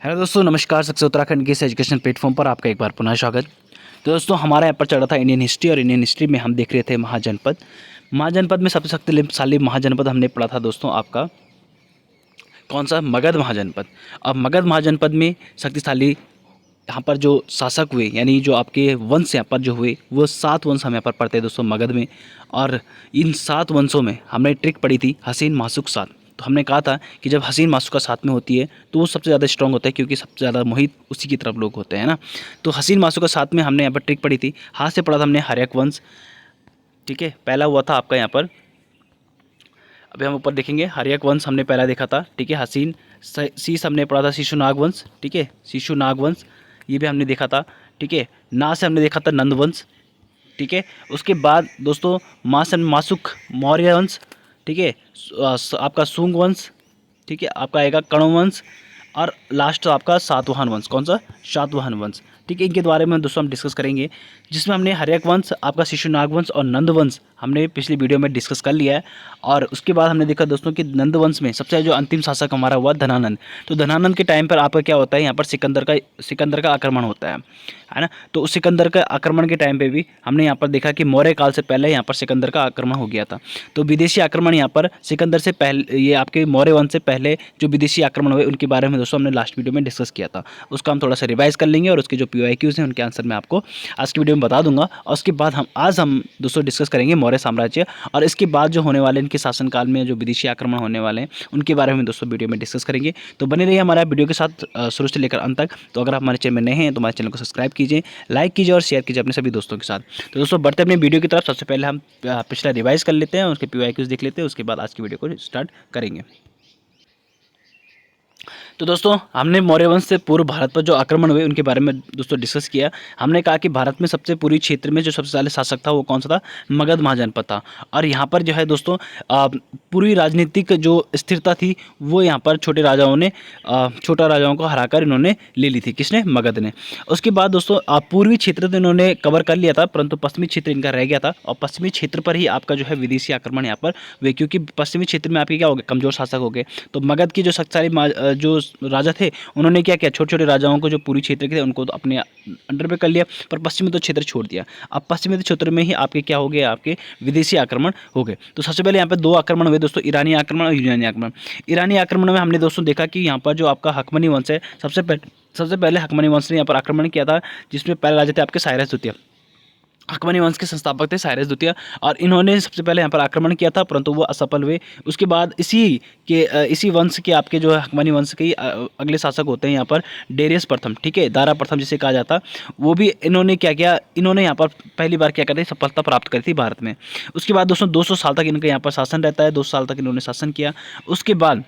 Hello दोस्तों, नमस्कार। Success Uttarakhand के इस एजुकेशन प्लेटफॉर्म पर आपका एक बार पुनः स्वागत। तो दोस्तों, हमारा यहाँ पर चल रहा था इंडियन हिस्ट्री, और इंडियन हिस्ट्री में हम देख रहे थे महाजनपद। महाजनपद में सबसे शक्तिशाली महाजनपद हमने पढ़ा था दोस्तों, आपका कौन सा? मगध महाजनपद। अब मगध महाजनपद में शक्तिशाली यहाँ पर जो शासक हुए, यानी जो आपके वंश यहाँ पर जो हुए, वो 7 वंश हम यहाँ पर पढ़ते हैं दोस्तों मगध में। और इन 7 वंशों में हमने ट्रिक पढ़ी थी हसीन मासुक साथ। तो हमने कहा था कि जब हसीन मासुका साथ में होती है तो वो सबसे ज़्यादा स्ट्रॉन्ग होता है, क्योंकि सबसे ज़्यादा मोहित उसी की तरफ लोग होते हैं ना। तो हसीन मासुका साथ में हमने यहाँ पर ट्रिक पढ़ी थी। हाथ से पढ़ा था हमने हर्यक वंश, ठीक है। पहला हुआ था आपका यहाँ पर, अभी हम ऊपर देखेंगे, हर्यक वंश हमने पहला देखा था, ठीक है। हसीन शीश हमने पढ़ा था शिशुनाग वंश, ठीक है, शिशुनाग वंश ये भी हमने देखा था, ठीक है। ना से हमने देखा था नंद वंश, ठीक है। उसके बाद दोस्तों मासुक मौर्य वंश, ठीक है। आपका सुंग वंश, ठीक है, आपका आएगा कण्व वंश, और लास्ट आपका सातवाहन वंश। कौन सा? सातवाहन वंश, ठीक है। इनके बारे में दोस्तों हम डिस्कस करेंगे, जिसमें हमने हर्यक वंश, आपका शिशुनाग वंश और नंद वंश हमने पिछली वीडियो में डिस्कस कर लिया है। और उसके बाद हमने देखा दोस्तों कि नंद वंश में सबसे जो अंतिम शासक हमारा हुआ धनानंद। तो धनानंद के टाइम पर आपका क्या होता है, यहाँ पर सिकंदर का आक्रमण होता है ना। तो उस सिकंदर का आक्रमण के टाइम पे भी हमने यहाँ पर देखा कि मौर्य काल से पहले यहाँ पर सिकंदर का आक्रमण हो गया था। तो विदेशी आक्रमण यहाँ पर सिकंदर से पहले, ये आपके मौर्य वंश से पहले जो विदेशी आक्रमण हुए उनके बारे में दोस्तों हमने लास्ट वीडियो में डिस्कस किया था। उसका हम थोड़ा सा रिवाइज कर लेंगे, और उसके जो PYQs हैं उनके आंसर मैं आपको आज की वीडियो में बता दूंगा। और उसके बाद हम दोस्तों डिस्कस करेंगे मौर्य साम्राज्य, और इसके बाद जो होने वाले इनके शासनकाल में जो विदेशी आक्रमण होने वाले हैं उनके बारे में दोस्तों वीडियो में डिस्कस करेंगे। तो बने रहिए हमारा वीडियो के साथ शुरू से लेकर अंत तक। तो अगर आप हमारे चैनल में नए हैं तो हमारे चैनल को सब्सक्राइब कीजिए, लाइक कीजिए और शेयर कीजिए अपने सभी दोस्तों के साथ। तो दोस्तों बढ़ते अपने वीडियो की तरफ। सबसे पहले हम पिछला रिवाइज कर लेते हैं, उसके PYQs देख लेते हैं, उसके बाद आज की वीडियो को स्टार्ट करेंगे। तो दोस्तों, हमने मौर्य वंश से पूर्व भारत पर जो आक्रमण हुए उनके बारे में दोस्तों डिस्कस किया। हमने कहा कि भारत में सबसे पूर्वी क्षेत्र में जो सबसे पहले शासक था वो कौन सा था? मगध महाजनपद था। और यहाँ पर जो है दोस्तों पूरी राजनीतिक जो स्थिरता थी वो यहाँ पर छोटे राजाओं को हराकर इन्होंने ले ली थी। किसने? मगध ने। उसके बाद दोस्तों पूर्वी क्षेत्र तो इन्होंने कवर कर लिया था, परंतु पश्चिमी क्षेत्र इनका रह गया था। और पश्चिमी क्षेत्र पर ही आपका जो है विदेशी आक्रमण यहाँ पर हुए, क्योंकि पश्चिमी क्षेत्र में आपके क्या हो गए? कमजोर शासक हो गए। तो मगध की जो शक्तिशाली जो राजा थे उन्होंने क्या किया? छोटे छोटे राजाओं को जो पूरी क्षेत्र के थे उनको तो अपने अंडर में कर लिया, पर पश्चिमी तो क्षेत्र छोड़ दिया। अब पश्चिमी क्षेत्र में ही आपके क्या हो गए? आपके विदेशी आक्रमण हो गए। तो सबसे पहले यहाँ पे 2 आक्रमण हुए दोस्तों, ईरानी आक्रमण और यूनानी आक्रमण। ईरानी आक्रमण में हमने दोस्तों देखा कि यहाँ पर जो आपका हकमनी वंश है, सबसे पहले हकमनी वंश ने यहाँ पर आक्रमण किया था, जिसमें पहले राजा थे आपके साइरस द्वितीय। हकमनी वंश के संस्थापक थे साइरस द्वितीय, और इन्होंने सबसे पहले यहाँ पर आक्रमण किया था, परंतु वो असफल हुए। उसके बाद इसी वंश के आपके जो है हकमनी वंश के अगले शासक होते हैं यहाँ पर डेरियस प्रथम, ठीक है, दारा प्रथम जिसे कहा जाता। वो भी इन्होंने क्या किया? इन्होंने यहाँ पर पहली बार क्या करते सफलता प्राप्त करी थी भारत में। उसके बाद दोस्तों 200 साल तक इनका यहाँ पर शासन रहता है, 200 साल तक इन्होंने शासन किया। उसके बाद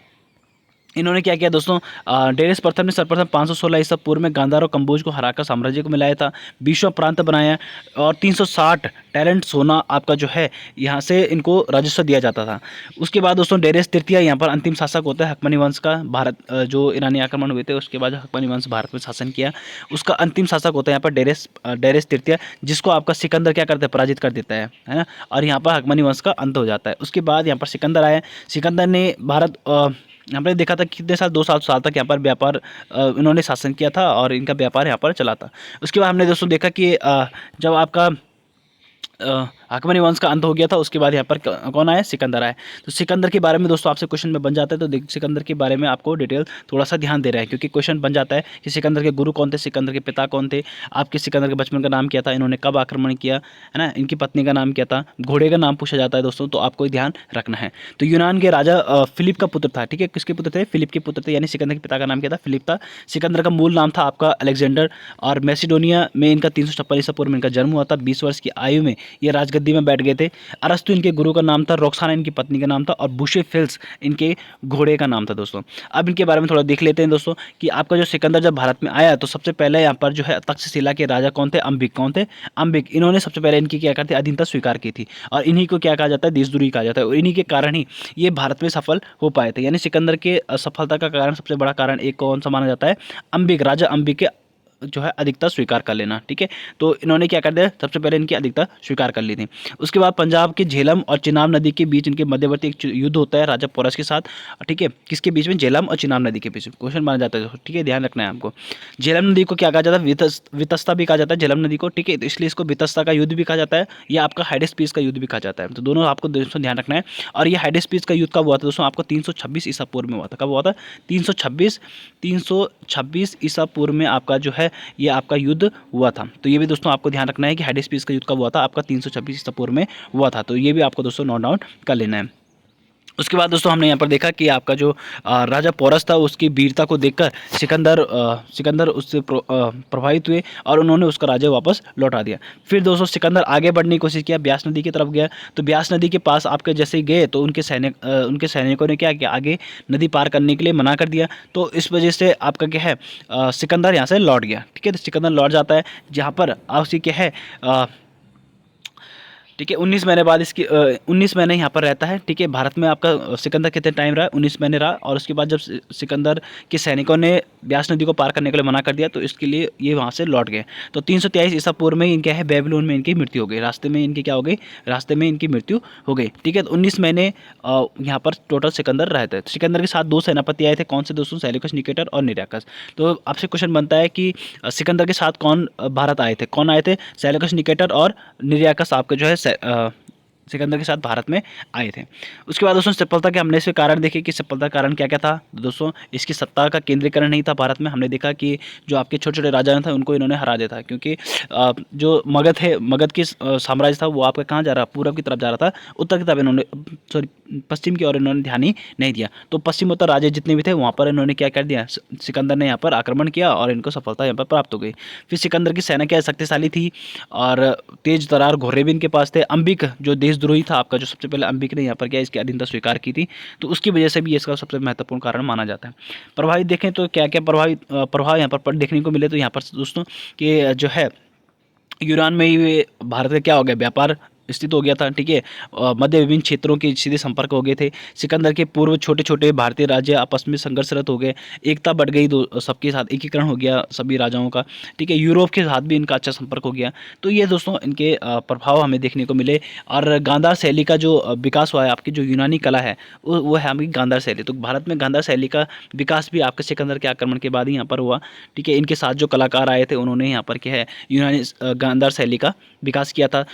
इन्होंने क्या किया दोस्तों? डेरियस प्रथम ने सर्वप्रथम 516 ईसा पूर्व में गांधार और कंबोज को हराकर साम्राज्य को मिलाया था, 20वां प्रांत बनाया, और 360 टैलेंट सोना आपका जो है यहाँ से इनको राजस्व दिया जाता था। उसके बाद दोस्तों डेरियस तृतीय यहाँ पर अंतिम शासक होता है हकमनी वंश का। भारत जो ईरानी आक्रमण हुए थे उसके बाद हकमनी वंश भारत में शासन किया, उसका अंतिम शासक होता है यहाँ पर डेरियस तृतीय, जिसको आपका सिकंदर क्या करता है? पराजित कर देता है ना। और यहाँ पर हकमनी वंश का अंत हो जाता है। उसके बाद यहाँ पर सिकंदर आया। सिकंदर ने भारत यहाँ पर देखा था कितने साल? 200 साल तक यहाँ पर व्यापार इन्होंने शासन किया था, और इनका व्यापार यहाँ पर चला था। उसके बाद हमने दोस्तों देखा कि जब आपका हकमनी वंश का अंत हो गया था, उसके बाद यहाँ पर कौन आया? सिकंदर आया। तो सिकंदर के बारे में दोस्तों आपसे क्वेश्चन में बन जाता है, तो सिकंदर के बारे में आपको डिटेल थोड़ा सा ध्यान दे रहा है, क्योंकि क्वेश्चन बन जाता है कि सिकंदर के गुरु कौन थे, सिकंदर के पिता कौन थे, आपके सिकंदर के बचपन का नाम क्या था, इन्होंने कब आक्रमण किया, है ना, इनकी पत्नी का नाम क्या था, घोड़े का नाम पूछा जाता है दोस्तों, तो आपको ध्यान रखना है। तो यूनान के राजा फिलिप का पुत्र था, ठीक है। किसके पुत्र थे? फिलिप के पुत्र थे, यानी सिकंदर के पिता का नाम क्या था? फिलिप था। सिकंदर का मूल नाम था आपका अलेक्जेंडर, और मैसिडोनिया में इनका 356 ईसा पूर्व में इनका जन्म हुआ था। 20 वर्ष की आयु में ये राजगद्दी में बैठ गए थे। अरस्तु इनके गुरु का नाम था, रोक्साना इनकी पत्नी का नाम था, और बुशेफिल्स इनके घोड़े का नाम था दोस्तों। अब इनके बारे में थोड़ा देख लेते हैं दोस्तों कि आपका जो सिकंदर जब भारत में आया तो सबसे पहले यहाँ पर जो है तक्षशिला के राजा कौन थे? अंबिक। कौन थे? अंबिक। इन्होंने सबसे पहले इनकी क्या करते? अधीनता स्वीकार की थी, और इन्हीं को क्या कहा जाता है? देशद्रोही कहा जाता है, और इन्हीं के कारण ही ये भारत में सफल हो पाए थे। यानी सिकंदर के असफलता का कारण, सबसे बड़ा कारण एक कौन सा माना जाता है? अंबिक, राजा अंबिक के जो है अधिकता स्वीकार कर लेना। ठीक है, तो इन्होंने क्या कर दिया, सबसे पहले इनकी अधिकता स्वीकार कर ली थी। उसके बाद पंजाब के झेलम और चिनाब नदी के बीच इनके मध्यवर्ती एक युद्ध होता है राजा पोरस के साथ। ठीक है, किसके बीच में, झेलम और चिनाब नदी के बीच में, क्वेश्चन माना जाता है। ठीक है, ध्यान रखना है आपको। झेलम नदी को क्या कहा जाता है, वितस्ता भी कहा जाता है झेलम नदी को। ठीक है, तो इसलिए इसको वितस्ता का युद्ध भी कहा जाता है, या आपका हाइडेस पीस का युद्ध भी कहा जाता है। तो दोनों आपको दोस्तों ध्यान रखना है। और ये हाइडेस पीस का युद्ध कब हुआ था दोस्तों, आपको 326 ईसा पूर्व में हुआ था। कब हुआ था, 326 ईसा पूर्व में आपका जो है ये आपका युद्ध हुआ था। तो ये भी दोस्तों आपको ध्यान रखना है कि हाइडेस पीस का युद्ध कब हुआ था, आपका 326 ईसा पूर्व में हुआ था। तो ये भी आपको दोस्तों नोट डाउन कर लेना है। उसके बाद दोस्तों हमने यहाँ पर देखा कि आपका जो राजा पोरस था उसकी वीरता को देखकर सिकंदर उससे प्रभावित हुए और उन्होंने उसका राज्य वापस लौटा दिया। फिर दोस्तों सिकंदर आगे बढ़ने की कोशिश किया, ब्यास नदी की तरफ गया। तो ब्यास नदी के पास आपके जैसे ही गए तो उनके सैनिकों ने क्या किया, आगे नदी पार करने के लिए मना कर दिया। तो इस वजह से आपका क्या है, सिकंदर यहाँ से लौट गया। ठीक है, तो सिकंदर लौट जाता है, जहाँ पर आपसी क्या है, ठीक है, 19 महीने बाद इसकी 19 महीने यहाँ पर रहता है। ठीक है, भारत में आपका सिकंदर कितने टाइम रहा, 19 महीने रहा। और उसके बाद जब सिकंदर के सैनिकों ने ब्यास नदी को पार करने के लिए मना कर दिया तो इसके लिए ये वहाँ से लौट गए। तो 323 ईसा पूर्व में इनके है बेबीलोन में इनकी मृत्यु हो गई, रास्ते में इनकी क्या हो गई, रास्ते में इनकी मृत्यु हो गई। ठीक है, तो 19 महीने यहाँ पर टोटल सिकंदर रहते हैं। सिकंदर के साथ 2 सेनापति आए थे, कौन से दोस्तों, सेल्यूकस निकेटर और निराकस। तो आपसे क्वेश्चन बनता है कि सिकंदर के साथ कौन भारत आए थे, कौन आए थे, सेल्यूकस निकेटर और निराकस आपके जो है सिकंदर के साथ भारत में आए थे। उसके बाद दोस्तों सफलता के हमने इसके कारण देखे कि सफलता का कारण क्या क्या था दोस्तों, इसकी सत्ता का केंद्रीकरण नहीं था भारत में। हमने देखा कि जो आपके छोटे छोटे राजा थे उनको इन्होंने हरा दिया था, क्योंकि जो मगध है, मगध की साम्राज्य था वो आपका कहाँ जा रहा, पूरब की तरफ जा रहा था, उत्तर की तरफ इन्होंने, सॉरी पश्चिम की ओर इन्होंने ध्यान ही नहीं दिया। तो पश्चिमोत्तर राज्य जितने भी थे वहाँ पर इन्होंने क्या कर दिया, सिकंदर ने यहाँ पर आक्रमण किया और इनको सफलता यहाँ पर प्राप्त हो गई। फिर सिकंदर की सेना क्या शक्तिशाली थी और तेज तरार घोड़े भी इनके पास थे। अंबिक जो देशद्रोही था आपका, जो सबसे पहले अंबिक ने यहाँ पर क्या इसकी अधीनता स्वीकार की थी, तो उसकी वजह से भी इसका सबसे महत्वपूर्ण कारण माना जाता है। प्रभावित देखें तो क्या क्या प्रभाव यहाँ पर देखने को मिले, तो यहाँ पर दोस्तों कि जो है यूनान में ही भारत का क्या हो गया, व्यापार स्थित हो गया था। ठीक है, मध्य विभिन्न क्षेत्रों के सीधे संपर्क हो गए थे। सिकंदर के पूर्व छोटे छोटे भारतीय राज्य आपस में संघर्षरत हो गए, एकता बढ़ गई, सबके साथ एकीकरण हो गया सभी राजाओं का। ठीक है, यूरोप के साथ भी इनका अच्छा संपर्क हो गया। तो ये दोस्तों इनके प्रभाव हमें देखने को मिले। और गांधार शैली का जो विकास हुआ है, आपकी जो यूनानी कला है वो है आपकी गांधार शैली। तो भारत में गांधार शैली का विकास भी आपके सिकंदर के आक्रमण के बाद ही यहाँ पर हुआ। ठीक है, इनके साथ जो कलाकार आए थे उन्होंने यहाँ पर क्या है यूनानी गांधार शैली का विकास किया था।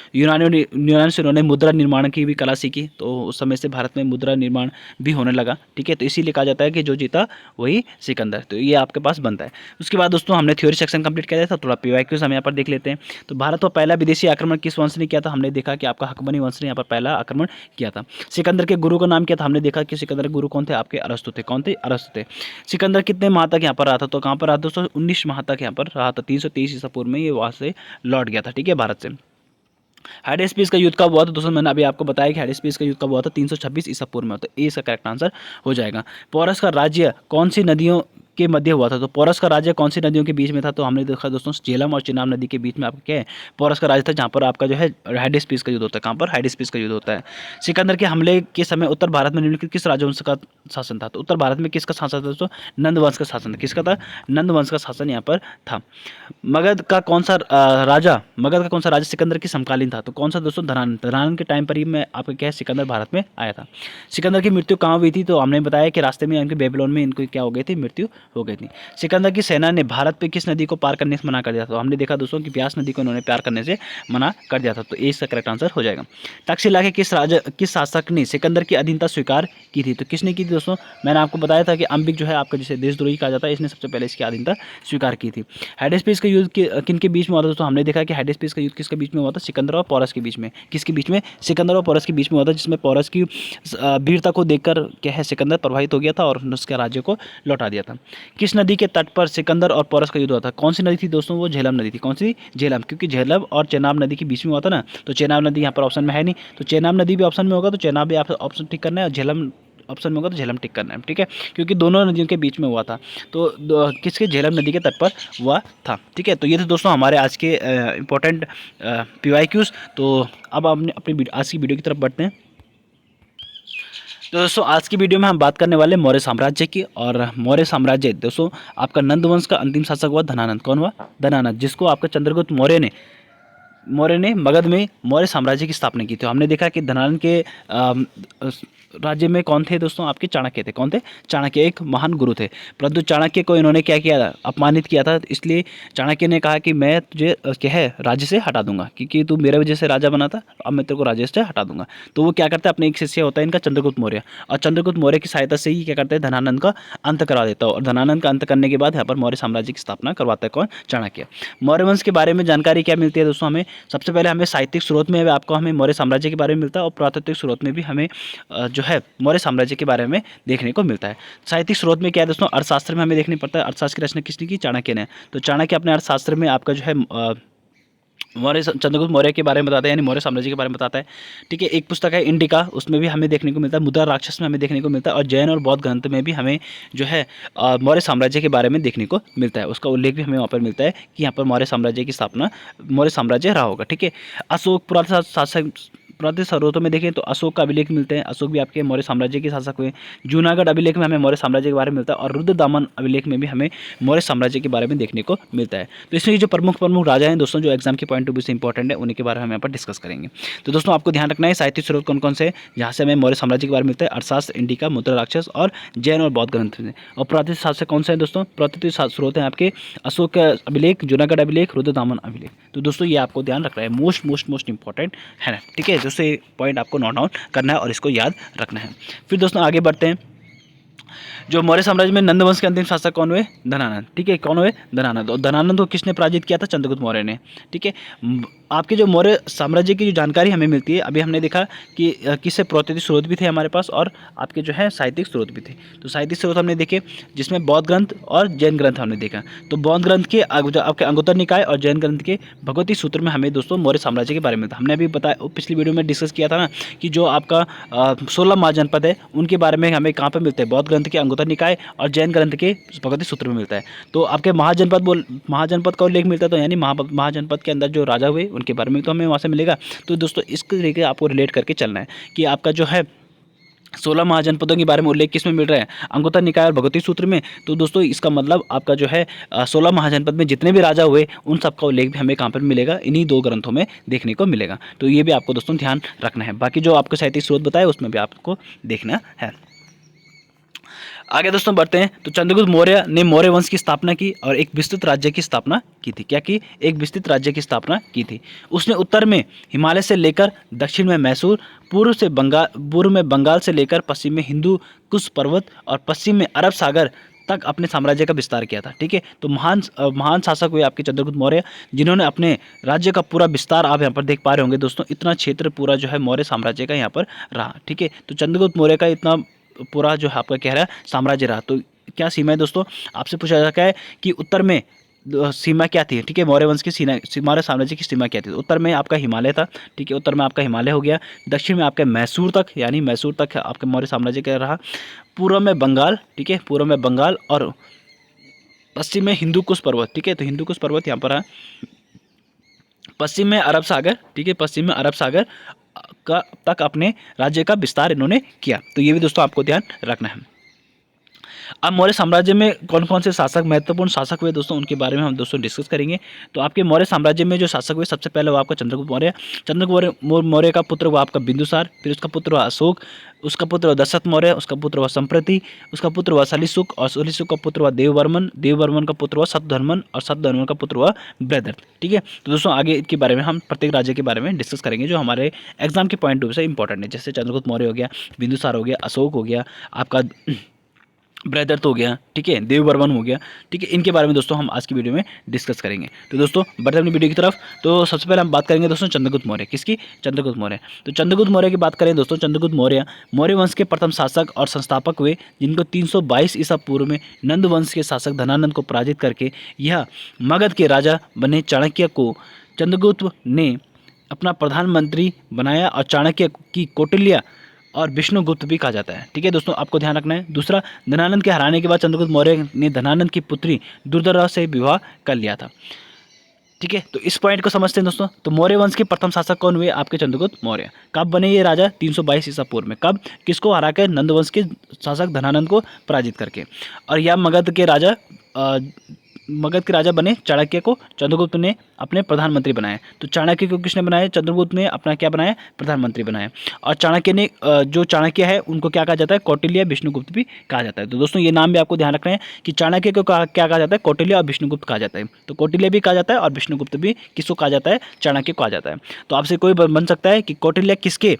यूनान से उन्होंने मुद्रा निर्माण की भी कला सीखी, तो उस समय से भारत में मुद्रा निर्माण भी होने लगा। ठीक है, तो इसीलिए कहा जाता है कि जो जीता वही सिकंदर। तो ये आपके पास बनता है। उसके बाद दोस्तों हमने थ्योरी सेक्शन कंप्लीट किया था, थोड़ा पीवाईक्यूज हम यहाँ पर देख लेते हैं। तो भारत का पहला विदेशी आक्रमण किस वंश ने किया था, हमने देखा कि आपका हकमनी वंश ने यहाँ पर पहला आक्रमण किया था। सिकंदर के गुरु का नाम क्या था, हमने देखा कि सिकंदर के गुरु कौन थे, आपके अरस्तु थे। कौन थे, अरस्तु थे। सिकंदर कितने माह तक यहाँ पर रहा था, तो कहाँ पर रहा था दोस्तों, 19 माह तक यहाँ पर रहा था। 323 ईसा पूर्व में ये वहाँ से लौट गया था। ठीक है, भारत से। हाइडेस्पीस का युद्ध कब हुआ था दोस्तों, मैंने अभी आपको बताया कि हाइडेस्पीस का युद्ध कब हुआ था, 326 ईसा पूर्व में। तो ए इसका करेक्ट आंसर हो जाएगा। पोरस का राज्य कौन सी नदियों के मध्य हुआ था, तो पोरस का राज्य कौन सी नदियों के बीच में था, तो हमने देखा दोस्तों झेलम और चिनाब नदी के बीच में आपका क्या है, पोरस का राज्य था, जहाँ पर आपका जो है हाइडेस्पीस का युद्ध होता है। कहाँ पर, हाइडेस्पीस का युद्ध होता है। सिकंदर के हमले के समय उत्तर भारत में निम्नलिखित किस राजवंश का शासन था, तो उत्तर भारत में किसका शासन था दोस्तों, नंद वंश का शासन था। किसका था, नंद वंश का शासन यहाँ पर था। मगध का कौन सा राजा सिकंदर के समकालीन था, तो कौन सा दोस्तों, धनानंद के टाइम पर ही में आपका क्या है सिकंदर भारत में आया था। सिकंदर की मृत्यु कहाँ हुई थी, तो हमने बताया कि रास्ते में इनके बेबीलोन में इनको क्या हो गई थी, मृत्यु हो गई थी। सिकंदर की सेना ने भारत पे किस नदी को पार करने से मना कर दिया था, तो हमने देखा दोस्तों कि ब्यास नदी को इन्होंने पार करने से मना कर दिया था। तो ए इसका करेक्ट आंसर हो जाएगा। तक्षशिला के किस शासक ने सिकंदर की अधीनता स्वीकार की थी, तो किसने की थी दोस्तों, मैंने आपको बताया था कि अंबिक जो है आपका जिसे देशद्रोही कहा जाता है, इसने सबसे पहले इसकी अधीनता स्वीकार की थी। हाइडेस्पीस का युद्ध किन के बीच में हुआ था दोस्तों, हमने देखा कि हाइडेस्पीस का युद्ध किसके बीच में हुआ था, सिकंदर और पोरस के बीच में। किसके बीच में, सिकंदर और पोरस के बीच में हुआ था, जिसमें पोरस की वीरता को देखकर क्या है सिकंदर प्रभावित हो गया था और उसके राज्य को लौटा दिया था। किस नदी के तट पर सिकंदर और पोरस का युद्ध हुआ था, कौन सी नदी थी दोस्तों, वो झेलम नदी थी। कौन सी, झेलम, क्योंकि झेलम और चेनाब नदी के बीच में हुआ था ना, तो चेनाब नदी यहाँ पर ऑप्शन में है नहीं, तो चेनाब नदी भी ऑप्शन में होगा, तो चेनाब भी आप ऑप्शन टिक करना है, और झेलम ऑप्शन में होगा तो झेलम टिक करना है। ठीक है, क्योंकि दोनों नदियों के बीच में हुआ था, तो किसके, झेलम नदी के तट पर हुआ था। ठीक है, तो ये थे दोस्तों हमारे आज के इंपॉर्टेंट पीवाईक्यूज। तो अब हमने अपनी आज की वीडियो की तरफ बढ़ते हैं। तो दोस्तों आज की वीडियो में हम बात करने वाले मौर्य साम्राज्य की। और मौर्य साम्राज्य दोस्तों आपका नंद वंश का अंतिम शासक हुआ धनानंद। कौन हुआ? धनानंद, जिसको आपका चंद्रगुप्त मौर्य ने मगध में मौर्य साम्राज्य की स्थापना की थी। हमने देखा कि धनानंद के राज्य में कौन थे दोस्तों? आपके चाणक्य थे। कौन थे? चाणक्य एक महान गुरु थे। परंतु चाणक्य को इन्होंने क्या किया था? अपमानित किया था। इसलिए चाणक्य ने कहा कि मैं तुझे क्या है राज्य से हटा दूंगा, क्योंकि तू मेरे वजह से राजा बना था, अब मैं तेरे को राज्य से हटा दूंगा। तो वो क्या करता है? अपने एक शिष्य होता है इनका चंद्रगुप्त मौर्य, और चंद्रगुप्त मौर्य की सहायता से ही क्या करते हैं? धनानंद का अंत करा देता है। और धनानंद का अंत करने के बाद यहाँ पर मौर्य साम्राज्य की स्थापना करवाता है। कौन? चाणक्य। मौर्य वंश के बारे में जानकारी क्या मिलती है दोस्तों? हमें सबसे पहले हमें साहित्यिक स्रोत में आपको हमें मौर्य साम्राज्य के बारे में मिलता है, और पुरातात्विक स्रोत में भी हमें जो है मौर्य साम्राज्य के बारे में देखने को मिलता है। साहित्यिक स्रोत में क्या है दोस्तों? अर्थशास्त्र में हमें देखने पड़ता है। अर्थशास्त्र की रचना किसने की? चाणक्य ने। तो चाणक्य अपने अर्थशास्त्र में आपका जो है चंद्रगुप्त मौर्य के बारे में बताता है, यानी मौर्य साम्राज्य के बारे में बताता है। ठीक है। एक पुस्तक है इंडिका, उसमें भी हमें देखने को मिलता है। मुद्रा राक्षस में हमें देखने को मिलता है। और जैन और बौद्ध ग्रंथ में भी हमें जो है मौर्य साम्राज्य के बारे में देखने को मिलता है। उसका उल्लेख भी हमें वहाँ पर मिलता है कि यहाँ पर मौर्य साम्राज्य की स्थापना, मौर्य साम्राज्य रहा होगा। ठीक है। अशोक पुरातन स्रोतों में देखें तो अशोक का अभिलेख मिलते हैं। अशोक भी आपके मौर्य साम्राज्य के शासक हुए। जूनागढ़ अभिलेख में हमें मौर्य साम्राज्य के बारे में मिलता है। और रुद्रदामन अभिलेख में भी हमें मौर्य साम्राज्य के बारे में देखने को मिलता है। तो इसमें जो प्रमुख राजा हैं दोस्तों, जो एग्जाम के पॉइंट ऑफ व्यू से इंपॉर्टेंट है, उन्हीं के बारे में हम यहाँ पर डिस्कस करेंगे। तो दोस्तों आपको ध्यान रखना है साहित्य स्रोत कौन कौन से हैं जहाँ से हमें मौर्य साम्राज्य के बारे में मिलता है। अर्थशास्त्र, इंडिका, मुद्रा राक्षस और जैन और बौद्ध ग्रंथ में। और पुरातत्व शास्त्र कौन से हैं दोस्तों? पुरातत्व स्रोत हैं आपके अशोक का अभिलेख, जूनागढ़ अभिलेख, रुद्रदामन अभिलेख। तो दोस्तों ये आपको ध्यान रखना है, मोस्ट इंपॉर्टेंट है ना। ठीक है। दोस्तों ये पॉइंट आपको नोट डाउन करना है और इसको याद रखना है। फिर दोस्तों आगे बढ़ते हैं। जो मौर्य साम्राज्य में नंद वंश के अंतिम शासक कौन हुए? धनानंद। ठीक है। कौन हुए? धनानंद। और धनानंद को किसने पराजित किया था? चंद्रगुप्त मौर्य ने। ठीक है। आपके जो मौर्य साम्राज्य की जो जानकारी हमें मिलती है, अभी हमने देखा कि किससे पुरातत्व स्रोत भी थे हमारे पास, और आपके जो है साहित्यिक स्रोत भी थे। तो साहित्यिक स्रोत हमने देखे जिसमें बौद्ध ग्रंथ और जैन ग्रंथ हमने देखा। तो बौद्ध ग्रंथ के आपके अंगुत्तर निकाय और जैन ग्रंथ के भगवती सूत्र में हमें दोस्तों मौर्य साम्राज्य के बारे में था। हमने अभी बताया, पिछली वीडियो में डिस्कस किया था ना, कि जो आपका 16 महाजनपद है उनके बारे में हमें कहाँ पर मिलते हैं? बौद्ध ग्रंथ के अंगुत्तर निकाय और जैन ग्रंथ के भगवती सूत्र में मिलता है। तो आपके महाजनपद का उल्लेख मिलता है, तो यानी महाजनपद के अंदर जो राजा हुए उनके बारे में तो हमें वहाँ से मिलेगा। तो दोस्तों इसके तरीके आपको रिलेट करके चलना है कि आपका जो है 16 महाजनपदों के बारे में उल्लेख किस में मिल रहा है? अंगुत्तर निकाय और भगवती सूत्र में। तो दोस्तों इसका मतलब आपका जो है 16 महाजनपद में जितने भी राजा हुए उन सब का उल्लेख भी हमें कहाँ पर मिलेगा? इन्हीं दो ग्रंथों में देखने को मिलेगा। तो ये भी आपको दोस्तों ध्यान रखना है। बाकी जो आपको साहित्यिक स्रोत बताए उसमें भी आपको देखना है। आगे दोस्तों बढ़ते हैं। तो चंद्रगुप्त मौर्य ने मौर्य वंश की स्थापना की और एक विस्तृत राज्य की स्थापना की थी। क्या की? एक विस्तृत राज्य की स्थापना की थी। उसने उत्तर में हिमालय से लेकर दक्षिण में मैसूर, पूर्व में बंगाल से लेकर पश्चिम में हिंदू कुश पर्वत और पश्चिम में अरब सागर तक अपने साम्राज्य का विस्तार किया था। ठीक है। तो महान शासक हुए आपके चंद्रगुप्त मौर्य, जिन्होंने अपने राज्य का पूरा विस्तार, आप यहाँ पर देख पा रहे होंगे दोस्तों, इतना क्षेत्र पूरा जो है मौर्य साम्राज्य का यहाँ पर रहा। ठीक है। तो चंद्रगुप्त मौर्य का इतना पूरा जो है आपका कह रहा है साम्राज्य रहा। तो क्या सीमा है दोस्तों? आपसे पूछा जाता है कि उत्तर में सीमा क्या थी? ठीक है। मौर्य वंश की मौर्य साम्राज्य की सीमा क्या थी? उत्तर में आपका हिमालय था। ठीक है। उत्तर में आपका हिमालय हो गया। दक्षिण में आपका मैसूर तक, यानी मैसूर तक आपके मौर्य साम्राज्य का रहा। पूर्व में बंगाल, ठीक है, पूर्व में बंगाल, और पश्चिम में हिंदू कुश पर्वत। ठीक है। तो हिंदू कुश पर्वत यहाँ पर है। पश्चिम में अरब सागर, ठीक है, पश्चिम में अरब सागर का तक अपने राज्य का विस्तार इन्होंने किया। तो ये भी दोस्तों आपको ध्यान रखना है। अब मौर्य साम्राज्य में कौन कौन से शासक, महत्वपूर्ण शासक हुए दोस्तों, उनके बारे में हम दोस्तों डिस्कस करेंगे। तो आपके मौर्य साम्राज्य में जो शासक हुए, सबसे पहले वो आपका चंद्रगुप्त मौर्य। चंद्रगुप्त मौर्य का पुत्र हुआ आपका बिंदुसार, फिर उसका पुत्र हुआ अशोक, उसका पुत्र हुआ दशरथ मौर्य, उसका पुत्र हुआ संप्रति, उसका पुत्र हुआ सलीसुक, और सलीसुक का पुत्र हुआ देववर्मन का पुत्र हुआ सतधर्मन, और सतधर्मन का पुत्र हुआ बृहद्रथ। ठीक है। तो दोस्तों आगे इनके बारे में हम प्रत्येक राज्य के बारे में डिस्कस करेंगे जो हमारे एग्जाम के पॉइंट ऑफ व्यू से इंपॉर्टेंट है। जैसे चंद्रगुप्त मौर्य हो गया, बिंदुसार हो गया, अशोक हो गया, आपका बृहद्रथ हो गया, ठीक है, देववर्मन हो गया। ठीक है। इनके बारे में दोस्तों हम आज की वीडियो में डिस्कस करेंगे। तो दोस्तों बढ़ते अपनी वीडियो की तरफ। तो सबसे पहले हम बात करेंगे दोस्तों चंद्रगुप्त मौर्य। किसकी? चंद्रगुप्त मौर्य। तो चंद्रगुप्त मौर्य की बात करें दोस्तों, चंद्रगुप्त मौर्य मौर्य वंश के प्रथम शासक और संस्थापक हुए, जिनको 322 ईसा पूर्व में नंद वंश के शासक धनानंद को पराजित करके यह मगध के राजा बने चाणक्य को चंद्रगुप्त ने अपना प्रधानमंत्री बनाया, और चाणक्य की कौटिल्य और विष्णुगुप्त भी कहा जाता है। ठीक है दोस्तों, आपको ध्यान रखना है। दूसरा, धनानंद के हराने के बाद चंद्रगुप्त मौर्य ने धनानंद की पुत्री दुर्धरा से विवाह कर लिया था। ठीक है, तो इस पॉइंट को समझते हैं दोस्तों। तो मौर्य वंश के प्रथम शासक कौन हुए? आपके चंद्रगुप्त मौर्य। कब बने ये राजा? 322 ईसा पूर्व में। कब? किसको हरा के? नंद वंश के शासक धनानंद को पराजित करके। और यह मगध के राजा बने चाणक्य को चंद्रगुप्त ने अपने प्रधानमंत्री बनाया। तो चाणक्य को किसने बनाया? चंद्रगुप्त ने अपना क्या बनाया? प्रधानमंत्री बनाया। और चाणक्य ने जो चाणक्य है उनको क्या कहा जाता है? कौटिल्य, विष्णुगुप्त भी कहा जाता है। तो दोस्तों ये नाम भी आपको ध्यान रखना है कि चाणक्य को क्या कहा जाता है? कौटिल्य और विष्णुगुप्त कहा जाता है। तो कौटिल्य भी कहा जाता है और विष्णुगुप्त भी किसको कहा जाता है? चाणक्य को कहा जाता है। तो आपसे कोई बन सकता है कि कौटिल्य किसके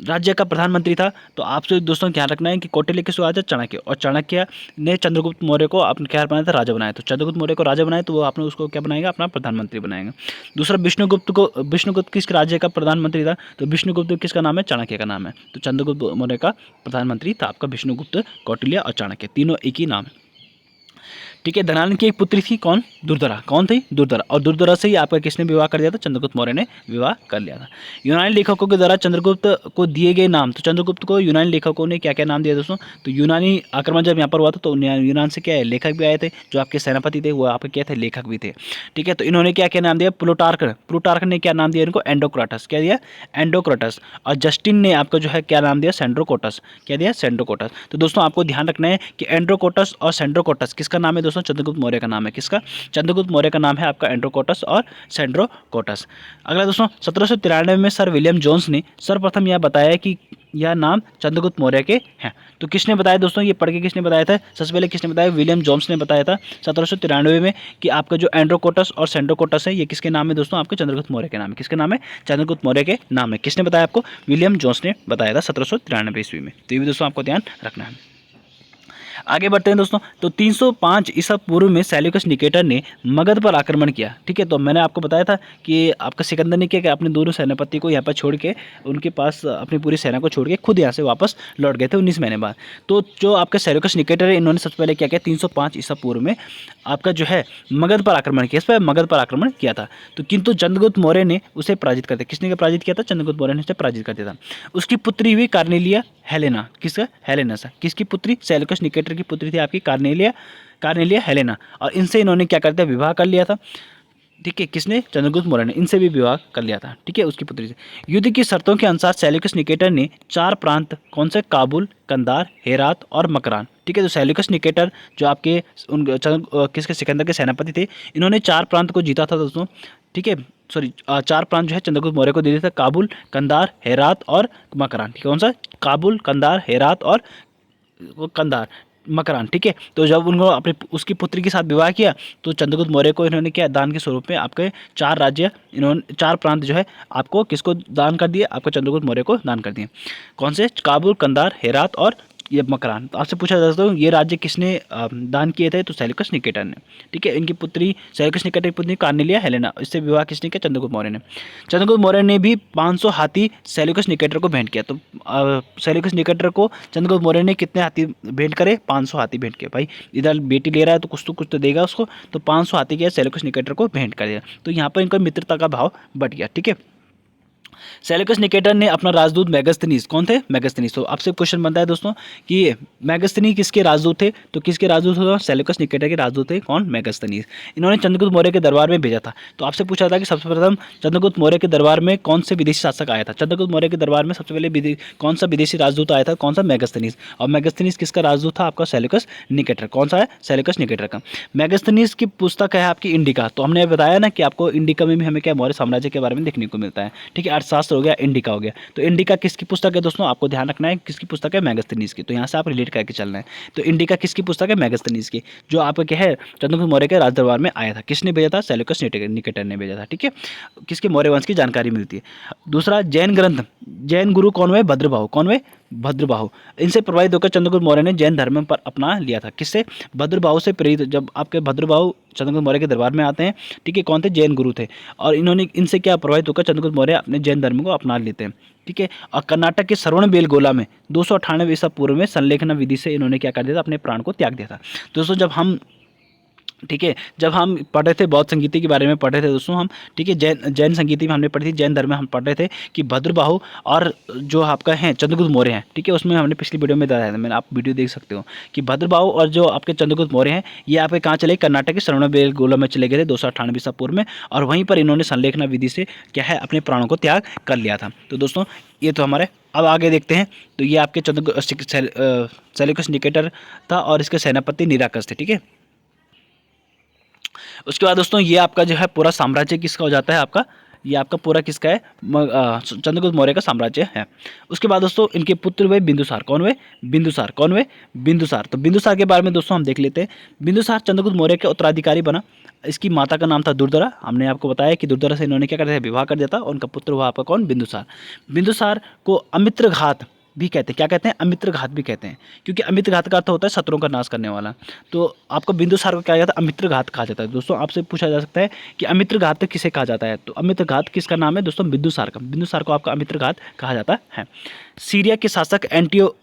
राज्य का प्रधानमंत्री था? तो आपसे दोस्तों ध्यान रखना है कि कौटिल्य किसको कहा जाता है? चाणक्य। और चाणक्य ने चंद्रगुप्त मौर्य को अपने क्या बनाया था? राजा बनाया। तो चंद्रगुप्त मौर्य को राजा बनाया तो वो आपने उसको क्या बनाएगा? अपना प्रधानमंत्री बनाएगा। दूसरा, विष्णुगुप्त किस राज्य का प्रधानमंत्री था? तो विष्णुगुप्त किसका नाम है? चाणक्य का नाम है। तो चंद्रगुप्त मौर्य का प्रधानमंत्री था आपका विष्णुगुप्त, कौटिल्य और चाणक्य, तीनों एक ही नाम है। ठीक है, धनानंद की एक पुत्री थी, कौन? दुर्धरा। कौन थी? दुर्धरा। और दुर्धरा से ही आपका किसने विवाह कर दिया था? चंद्रगुप्त मौर्य ने विवाह कर लिया था। यूनानी लेखकों के द्वारा चंद्रगुप्त को दिए गए नाम। तो चंद्रगुप्त को यूनानी लेखकों ने क्या क्या नाम दिया दोस्तों? तो यूनानी आक्रमण जब यहाँ पर हुआ था तो यूनान से क्या है? लेखक भी आए थे, जो आपके सेनापति थे वो आपके क्या थे? लेखक भी थे। ठीक है, तो इन्होंने क्या क्या नाम दिया? प्लूटार्क ने क्या नाम दिया इनको? एंडोक्राटस। क्या दिया? एंडोक्राटस। और जस्टिन ने आपका जो है क्या नाम दिया? सेंड्रोकोटस। क्या दिया? सेंड्रोकोटस। तो दोस्तों आपको ध्यान रखना है कि एंड्रोकोटस और सेंड्रोकोटस किसका नाम है दोस्तों? चंद्रगुप्त मौर्य का नाम है। किसका? चंद्रगुप्त मौर्य का नाम है आपका एंड्रोकोटस और सेंड्रोकोटस। अगला दोस्तों, 1793 में सर विलियम जोन्स ने सर्वप्रथम यह बताया कि यह नाम चंद्रगुप्त मौर्य के हैं। तो किसने बताया दोस्तों? ये पढ़ के किसने बताया था? सबसे पहले किसने बताया? विलियम जोन्स ने बताया था 1793 में कि आपका जो एंड्रोकोटस और सेंड्रोकोटस है ये किसके नाम है दोस्तों? आपके चंद्रगुप्त मौर्य के नाम है। किसके नाम है? चंद्रगुप्त मौर्य के नाम है। किसने बताया आपको? विलियम जोन्स ने बताया था 1793 ईस्वी में। तो ये भी दोस्तों आपको ध्यान रखना है। आगे बढ़ते हैं दोस्तों। तो 305 ईसा पूर्व में सेल्यूकस निकेटर ने मगध पर आक्रमण किया। ठीक है, तो मैंने आपको बताया था कि आपका सिकंदर ने किया कि अपने दोनों सेनापति को यहाँ पर छोड़ के, उनके पास अपनी पूरी सेना को छोड़ के खुद यहाँ से वापस लौट गए थे 19 महीने बाद। तो जो आपका सेल्यूकस निकेटर है इन्होंने सबसे पहले क्या किया? 305 ईसा पूर्व में आपका जो है मगध पर आक्रमण किया। इस पर मगध पर आक्रमण किया था। तो किंतु चंद्रगुप्त मौर्य ने उसे पराजित कर दिया। किसने पराजित किया था? चंद्रगुप्त मौर्य ने उसे पराजित कर दिया था। उसकी पुत्री हुई कार्नेलिया हेलेना। किसका? हेलेना सा। किसकी पुत्री? सेल्यूकस निकेटर की पुत्री थी आपकी कार्नेलिया हेलेना। और इनसे इन्होंने क्या कर दिया? विवाह कर लिया था। ठीक है, किसने? चंद्रगुप्त मौर्य ने इनसे भी विवाह कर लिया था। ठीक है, उसकी पुत्री से। युद्ध की शर्तों के अनुसार सेल्यूकस निकेटर ने 4 प्रांत, कौन से? काबुल, कंधार, हेरात और मकरान। ठीक है, तो सेल्यूकस निकेटर जो आपके किसके? सिकंदर के सेनापति थे, इन्होंने 4 प्रांत को जीता था दोस्तों। ठीक है, सॉरी 4 प्रांत जो है चंद्रगुप्त मौर्य को दे दिया था, काबुल, कंधार, हेरात और मकरान। ठीक है, कौन सा? काबुल, कंधार, हेरात और कंधार, मकरान। ठीक है, तो जब उनको अपनी उसकी पुत्री के साथ विवाह किया तो चंद्रगुप्त मौर्य को इन्होंने क्या दान के स्वरूप में आपके 4 राज्य, इन्होंने 4 प्रांत जो है आपको किसको दान कर दिए? आपको चंद्रगुप्त मौर्य को दान कर दिए। कौन से? काबुल, कंधार, हेरात और ये मकरान। तो आपसे पूछा जा सकता है ये राज्य किसने दान किए थे? तो सेल्यूकस निकेटर ने। ठीक है, इनकी पुत्री सेल्यूकस निकेटर की पुत्री कार्नेलिया हेलेना, इससे विवाह किसने किया? चंद्रगुप्त मौर्य ने। चंद्रगुप्त मौर्य ने भी 500 हाथी सेल्यूकस निकेटर को भेंट किया। तो सेल्यूकस निकेटर को चंद्रगुप्त मौर्य ने कितने हाथी भेंट करे? 500 हाथी भेंट किए। भाई इधर बेटी ले रहा है तो कुछ तो देगा उसको, तो 500 हाथी के सेल्यूकस निकेटर को भेंट कर दिया। तो यहाँ पर इनका मित्रता का भाव बढ़ गया। ठीक है, सेल्यूकस निकेटर ने अपना राजदूत मेगास्थनीज, कौन थे? मेगास्थनीज। तो आपसे क्वेश्चन बनता है दोस्तों कि मेगास्थनी किसके राजदूत थे? तो किसके राजदूत थे? सेल्यूकस निकेटर के राजदूत थे। कौन? मेगास्थनीज। इन्होंने चंद्रगुप्त मौर्य के दरबार में भेजा था। तो आपसे पूछा था कि सबसे प्रथम चंद्रगुप्त मौर्य के दरबार में कौन से विदेशी शासक आया था? चंद्रगुप्त मौर्य के दरबार में सबसे पहले कौन सा विदेशी राजदूत आया था? कौन सा? मेगास्थनीज। और मेगास्थनीज किसका राजदूत था? आपका सेल्यूकस निकेटर। कौन सा है? सेल्यूकस निकेटर का। मेगास्थनीज की पुस्तक है आपकी इंडिका। तो हमने बताया ना कि आपको इंडिका में भी हमें क्या मौर्य साम्राज्य के बारे में देखने को मिलता है। ठीक है, अर्थशास्त्र हो गया, इंडिका हो गया। तो इंडिका किसकी पुस्तक है दोस्तों? आपको ध्यान रखना है किसकी पुस्तक है? मेगास्थनीज की। तो यहाँ से आप रिलेट करके चलना है। तो इंडिका किसकी पुस्तक है? मेगास्थनीज की, जो आपका क्या है? चंद्रगुप्त मौर्य के राजदरबार में आया था। किसने भेजा था? सेल्यूकस निकेटर ने भेजा था। ठीक है, किसके? मौर्य वंश की जानकारी मिलती है। दूसरा, जैन ग्रंथ, जैन गुरु कौन हुए? भद्रबाहु। कौन हुए? भद्रबाहु। इनसे प्रभावित होकर चंद्रगुप्त मौर्य ने जैन धर्म पर अपना लिया था। किससे? भद्रबाहु से प्रेरित। जब आपके भद्रबाहु चंद्रगुप्त मौर्य के दरबार में आते हैं, ठीक है, कौन थे? जैन गुरु थे। और इन्होंने इनसे क्या प्रभावित होकर चंद्रगुप्त मौर्य अपने जैन धर्म को अपना लेते हैं। ठीक है, और कर्नाटक के श्रवणबेलगोला में 298 ईसा पूर्व में संलेखना विधि से इन्होंने क्या कर दिया था? अपने प्राण को त्याग दिया था। दोस्तों जब हम ठीक है। जब हम पढ़ रहे थे बौद्ध संगीति के बारे में पढ़ रहे थे दोस्तों हम, ठीक है, जैन जैन संगीति में हमने पढ़ी थी, जैन धर्म में हम पढ़ रहे थे कि भद्रबाहु और जो आपका है चंद्रगुप्त मौर्य हैं, ठीक है, उसमें हमने पिछली वीडियो में बताया था, मैंने आप वीडियो देख सकते हो कि भद्रबाहु और जो आपके चंद्रगुप्त मौर्य हैं ये आपके कहाँ चले, कर्नाटक के श्रवणबेलगोला में चले गए थे 298 ईसा पूर्व में, और वहीं पर इन्होंने संलेखना विधि से क्या है अपने प्राणों को त्याग कर लिया था। तो दोस्तों ये तो हमारे, अब आगे देखते हैं। तो ये आपके सेल्यूकस निकेटर था और इसके सेनापति निराकस थे, ठीक है। उसके बाद दोस्तों ये आपका जो है पूरा साम्राज्य किसका हो जाता है, आपका ये आपका पूरा किसका है, चंद्रगुप्त मौर्य का साम्राज्य है। उसके बाद दोस्तों इनके पुत्र हुए बिंदुसार, कौन हुए, बिंदुसार, कौन हुए, बिंदुसार। तो बिंदुसार के बारे में दोस्तों हम देख लेते हैं। बिंदुसार चंद्रगुप्त मौर्य के उत्तराधिकारी बना। इसकी माता का नाम था दुर्धरा, हमने आपको बताया कि दुर्धरा से इन्होंने क्या कर दिया, विवाह कर दिया था, और उनका पुत्र हुआ आपका कौन, बिंदुसार। बिंदुसार को अमित्रघात भी कहते हैं, क्या कहते हैं, अमित्रघात भी कहते हैं, क्योंकि अमित्रघात का अर्थ होता है शत्रुओं का नाश करने वाला। तो आपको बिंदुसार को क्या जाता है, अमित्रघात कहा जाता है। दोस्तों आपसे पूछा जा सकता है कि अमित्रघात किसे कहा जाता है, तो अमित्रघात किसका नाम है दोस्तों, बिंदुसार का। बिंदुसार को आपका अमित्रघात कहा जाता है। सीरिया के शासक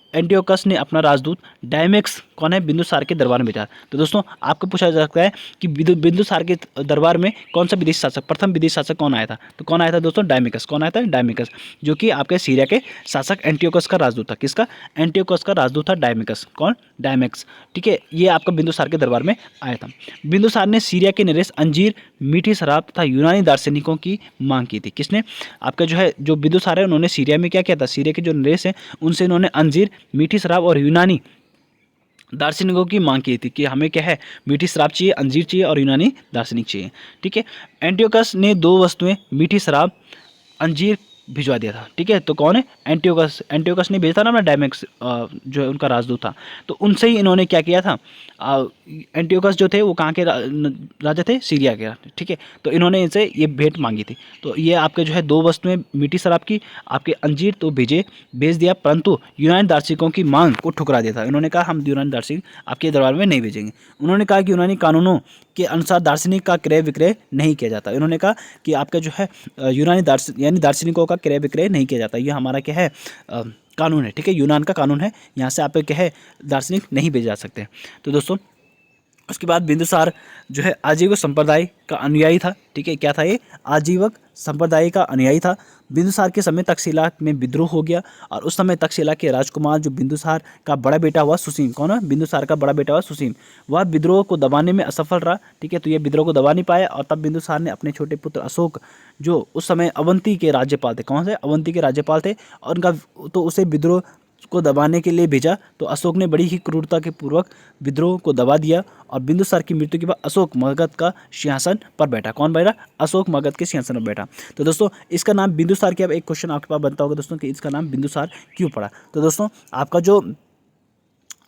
एंटियोकस ने अपना राजदूत डायमेक्स, कौन है, बिंदुसार के दरबार में भेजा। तो दोस्तों आपको पूछा जा सकता है कि बिंदुसार के दरबार में कौन सा विदेशी शासक, प्रथम विदेशी शासक कौन आया था, तो कौन आया था दोस्तों, डायमेकस। कौन आया था, डायमेकस, जो कि आपके सीरिया के शासक एंटियोकस का राजदूत था। किसका, एंटियोकस का राजदूत था डायमेकस, कौन, डायमेक्स, ठीक है। ये आपका बिंदुसार के दरबार में आया था। बिंदुसार ने सीरिया के नरेश अंजीर, मीठी शराब तथा यूनानी दार्शनिकों की मांग की थी। किसने, आपका जो है जो बिंदुसार है उन्होंने सीरिया में क्या किया था, सीरिया के जो नरेश हैं उनसे इन्होंने अंजीर, मीठी शराब और यूनानी दार्शनिकों की मांग की थी कि हमें क्या है, मीठी शराब चाहिए, अंजीर चाहिए और यूनानी दार्शनिक चाहिए, ठीक है। एंटियोकस ने 2 वस्तुएं, मीठी शराब, अंजीर भिजवा दिया था, ठीक है। तो कौन है, एंटियोकस, एंटियोकस ने भेजा था ना अपना डायमेक्स, जो है उनका राजदूत था। तो उनसे ही इन्होंने क्या किया था, एंटियोकस जो थे वो कहाँ के राजा थे, सीरिया के, ठीक है। तो इन्होंने इनसे ये भेंट मांगी थी। तो ये आपके जो है 2 वस्तुएं मीठी शराब की, आपके अंजीर तो भेज दिया, परंतु यूनानी दार्शनिकों की मांग को ठुकरा दिया था। इन्होंने कहा हम यूनानी दार्शनिक आपके दरबार में नहीं भेजेंगे। उन्होंने कहा कि यूनानी कानूनों के अनुसार दार्शनिक का क्रय विक्रय नहीं किया जाता। इन्होंने कहा कि आपका जो है यूनानी यानी दार्शनिकों का क्रय विक्रय नहीं किया जाता, ये हमारा क्या है, कानून है, ठीक है, यूनान का कानून है, यहाँ से आप क्या है दार्शनिक नहीं भेजे जा सकते। तो दोस्तों उसके बाद बिंदुसार जो है आजीवक संप्रदाय का अनुयायी था, ठीक है, क्या था ये, आजीवक संप्रदाय का अनुयायी था। बिंदुसार के समय तक्षशिला में विद्रोह हो गया, और उस समय तक्षशिला के राजकुमार जो बिंदुसार का बड़ा बेटा हुआ सुसीम, कौन है, बिंदुसार का बड़ा बेटा हुआ सुसीम, वह विद्रोह को दबाने में असफल रहा, ठीक है। तो ये विद्रोह को दबा नहीं पाया, और तब बिंदुसार ने अपने छोटे पुत्र अशोक, जो उस समय अवंती के राज्यपाल थे, कौन से, अवंती के राज्यपाल थे, और उनका तो उसे विद्रोह को दबाने के लिए भेजा। तो अशोक ने बड़ी ही क्रूरता के पूर्वक विद्रोह को दबा दिया, और बिंदुसार की मृत्यु के बाद अशोक मगध का सिंहासन पर बैठा। कौन बैठा, अशोक मगध के सिंहासन पर बैठा। तो दोस्तों इसका नाम बिंदुसार, के अब एक क्वेश्चन आपके पास बनता होगा दोस्तों कि इसका नाम बिंदुसार क्यों पड़ा। तो दोस्तों आपका जो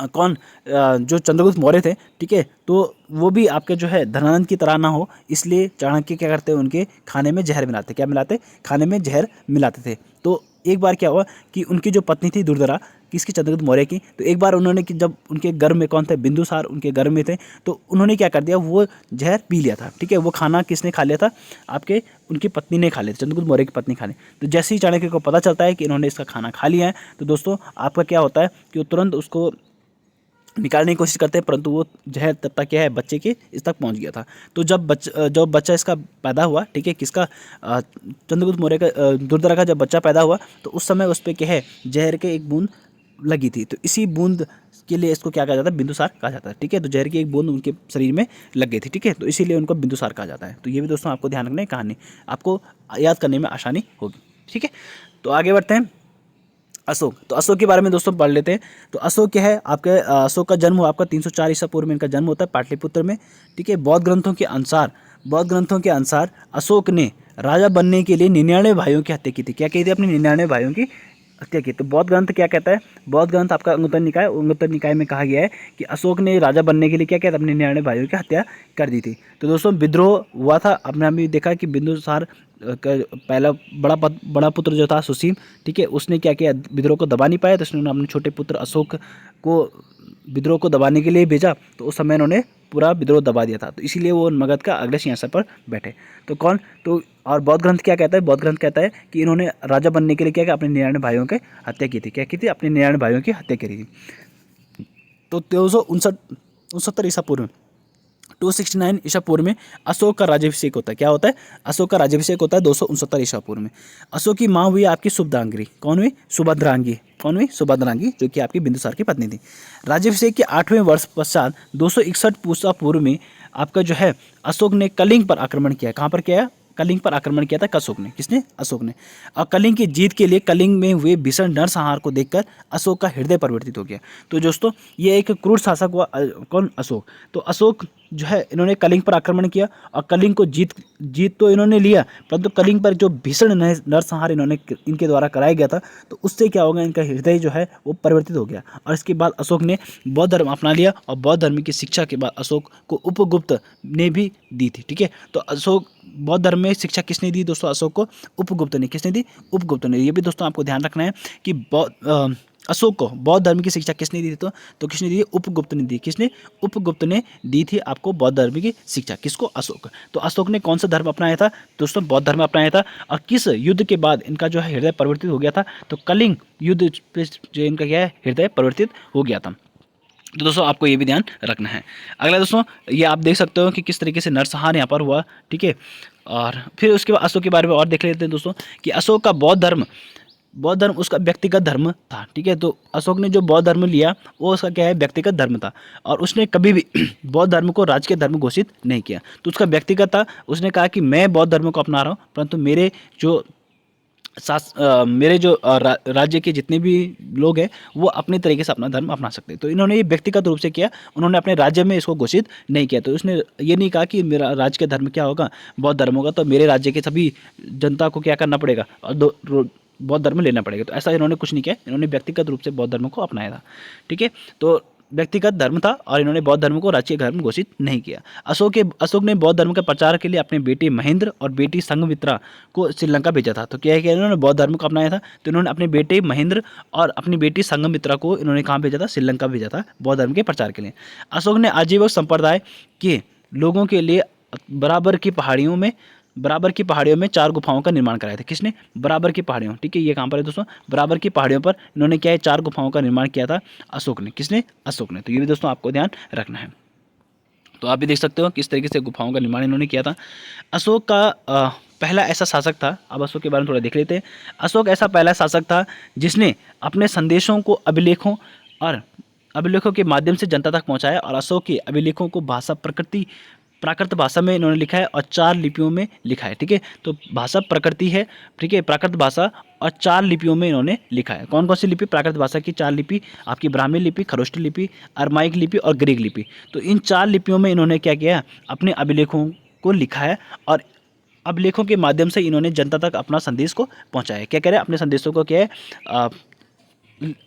जो चंद्रगुप्त मौर्य थे, ठीक है, तो वो भी आपके जो है धनानंद की तरह ना हो, इसलिए चाणक्य क्या करते हैं, उनके खाने में जहर मिलाते, क्या मिलाते, खाने में जहर मिलाते थे। तो एक बार क्या हुआ कि उनकी जो पत्नी थी दुर्धरा, किसकी, चंद्रगुप्त मौर्य की, तो एक बार उन्होंने कि जब उनके घर में कौन थे, बिंदुसार उनके घर में थे, तो उन्होंने क्या कर दिया, वो जहर पी लिया था, ठीक है। वो खाना किसने खा लिया था, आपके उनकी पत्नी ने खा लिया, चंद्रगुप्त मौर्य की पत्नी खा ली। तो जैसे ही चाणक्य को पता चलता है कि इन्होंने इसका खाना खा लिया है, तो दोस्तों आपका क्या होता है कि वो तुरंत उसको निकालने की कोशिश करते हैं, परंतु वो जहर तब तक क्या है, बच्चे के इस तक पहुंच गया था। तो जब बच्चा इसका पैदा हुआ, ठीक है, किसका, चंद्रगुप्त मौर्य का, दुर्धरा का जब बच्चा पैदा हुआ, तो उस समय उस पर क्या है, जहर के एक बूंद लगी थी। तो इसी बूंद के लिए इसको क्या कहा जाता है, बिंदुसार कहा जाता है, ठीक है। तो जहर की एक बूंद उनके शरीर में लग गई थी, ठीक है, तो इसीलिए उनको बिंदुसार कहा जाता है। तो ये भी दोस्तों आपको ध्यान रखना है, कहानी आपको याद करने में आसानी होगी, ठीक है। तो आगे बढ़ते हैं, अशोक। तो अशोक के बारे में दोस्तों पढ़ लेते हैं। तो अशोक क्या है, आपके अशोक का जन्म हुआ आपका 304 ईसा पूर्व में, इनका जन्म होता है पाटलिपुत्र में, ठीक है। बौद्ध ग्रंथों के अनुसार अशोक ने राजा बनने के लिए 99 भाइयों की हत्या की थी। क्या की थी, अपने 99 भाइयों की हत्या की। तो बौद्ध ग्रंथ क्या कहता है, बौद्ध ग्रंथ आपका अंगुत्तर निकाय में कहा गया है कि अशोक ने राजा बनने के लिए क्या किया था, अपने 99 भाइयों की हत्या कर दी थी। तो दोस्तों विद्रोह हुआ था, आपने अभी देखा कि बिंदुसार का पहला बड़ा पुत्र जो था सुसीम, ठीक है, उसने क्या किया, विद्रोह को दबा नहीं पाया, तो उसने अपने छोटे पुत्र अशोक को विद्रोह को दबाने के लिए भेजा। तो उस समय उन्होंने पूरा विद्रोह दबा दिया था, तो इसीलिए वो मगध का अगले सिंहासन पर बैठे। तो कौन, तो और बौद्ध ग्रंथ क्या कहता है, बौद्ध ग्रंथ कहता है कि इन्होंने राजा बनने के लिए क्या किया, अपने 99 भाइयों की हत्या की थी। क्या की थी, अपने 99 भाइयों की हत्या करी थी। तो 1369 ईसा पूर्व 269 ईसा पूर्व में अशोक का राज्याभिषेक होता है। क्या होता है? अशोक का राज्याभिषेक होता है 269 ईसा पूर्व में। अशोक की माँ हुई आपकी सुभद्रांगी। कौन हुई? सुभद्रांगी। कौन हुई? सुभद्रांगी, जो कि आपकी बिंदुसार की पत्नी थी। राज्याभिषेक के 8वें वर्ष पश्चात 261 पूसा पूर्व में आपका जो है अशोक ने कलिंग पर आक्रमण किया। कहाँ पर किया? कलिंग पर आक्रमण किया था अशोक ने। किसने? अशोक ने। और कलिंग की जीत के लिए कलिंग में हुए भीषण नरसंहार को देखकर अशोक का हृदय परिवर्तित हो गया। तो दोस्तों ये एक क्रूर शासक हुआ। कौन? अशोक। तो अशोक जो है इन्होंने कलिंग पर आक्रमण किया और कलिंग को जीत तो इन्होंने लिया, परंतु कलिंग पर जो भीषण नरसंहार इन्होंने इनके द्वारा कराया गया था, तो उससे क्या होगा? इनका हृदय जो है वो परिवर्तित हो गया। और इसके बाद अशोक ने बौद्ध धर्म अपना लिया और बौद्ध धर्म की शिक्षा के बाद अशोक को उपगुप्त ने भी दी थी। ठीक है, तो अशोक बौद्ध धर्म में शिक्षा किसने दी दोस्तों? अशोक को उपगुप्त ने। किसने दी? उपगुप्त ने। ये भी दोस्तों आपको ध्यान रखना है कि अशोक को बौद्ध धर्म की शिक्षा किसने दी थी? तो किसने दी? उपगुप्त ने दी। किसने? उपगुप्त ने दी थी आपको बौद्ध धर्म की शिक्षा। किसको? अशोक। तो अशोक ने कौन सा धर्म अपनाया था दोस्तों? बौद्ध धर्म अपनाया था। और किस युद्ध के बाद इनका जो है हृदय परिवर्तित हो गया था? तो कलिंग युद्ध पे जो इनका क्या है हृदय परिवर्तित हो गया था। तो दोस्तों आपको ये भी ध्यान रखना है। अगला दोस्तों ये आप देख सकते हो कि किस तरीके से नरसंहार यहाँ पर हुआ। ठीक है, और फिर उसके बाद अशोक के बारे में और देख लेते हैं दोस्तों कि अशोक का बौद्ध धर्म उसका व्यक्तिगत धर्म था। ठीक है, तो अशोक ने जो बौद्ध धर्म लिया वो उसका क्या है? व्यक्तिगत धर्म था। और उसने कभी भी बौद्ध धर्म को राजकीय धर्म घोषित नहीं किया। तो उसका व्यक्तिगत था। उसने कहा कि मैं बौद्ध धर्म को अपना रहा हूँ, परंतु मेरे जो राज्य के जितने भी लोग हैं वो अपने तरीके से अपना धर्म अपना सकते हैं। तो इन्होंने ये व्यक्तिगत रूप से किया, उन्होंने अपने राज्य में इसको घोषित नहीं किया। तो उसने ये नहीं कहा कि मेरा राज्य का धर्म क्या होगा? बौद्ध धर्म होगा, तो मेरे राज्य के सभी जनता को क्या करना पड़ेगा? और बौद्ध धर्म लेना पड़ेगा। तो ऐसा इन्होंने कुछ नहीं किया, इन्होंने व्यक्तिगत रूप से बौद्ध धर्म को अपनाया था। ठीक है, तो व्यक्तिगत धर्म था और इन्होंने बौद्ध धर्म को राजकीय धर्म घोषित नहीं किया। अशोक ने बौद्ध धर्म के प्रचार के लिए अपने बेटे महेंद्र और बेटी संघमित्रा को श्रीलंका भेजा था। तो क्या है कि इन्होंने बौद्ध धर्म को अपनाया था, तो इन्होंने अपने बेटे महेंद्र और अपनी बेटी संघमित्रा को इन्होंने कहाँ भेजा था? श्रीलंका भेजा था बौद्ध धर्म के प्रचार के लिए। अशोक ने आजीवक संप्रदाय के लोगों के लिए बराबर की पहाड़ियों में 4 गुफाओं का निर्माण कराया था। किसने? बराबर की पहाड़ियों। ठीक है, ये कहाँ पर है दोस्तों? बराबर की पहाड़ियों पर इन्होंने क्या है? 4 गुफाओं का निर्माण किया था अशोक ने। किसने? अशोक ने। तो ये भी दोस्तों आपको ध्यान रखना है। तो आप भी देख सकते हो किस तरीके से गुफाओं का निर्माण इन्होंने किया था। अशोक का पहला ऐसा शासक था। अब अशोक के बारे में थोड़ा देख लेते हैं। अशोक ऐसा पहला शासक था जिसने अपने संदेशों को अभिलेखों के माध्यम से जनता तक पहुंचाया। और अशोक के अभिलेखों को प्राकृत भाषा में इन्होंने लिखा है और 4 लिपियों में लिखा है। ठीक है, तो भाषा प्रकृति है। ठीक है, प्राकृत भाषा और 4 लिपियों में इन्होंने लिखा है। कौन कौन सी लिपि? प्राकृत भाषा की 4 लिपि, आपकी ब्राह्मी लिपि, खरोष्टी लिपि, अरमाइक लिपि और ग्रीक लिपि। तो इन 4 लिपियों में इन्होंने क्या किया? अपने अभिलेखों को लिखा है और अभिलेखों के माध्यम से इन्होंने जनता तक अपना संदेश को पहुँचाया। क्या कह रहे हैं? अपने संदेशों को क्या है?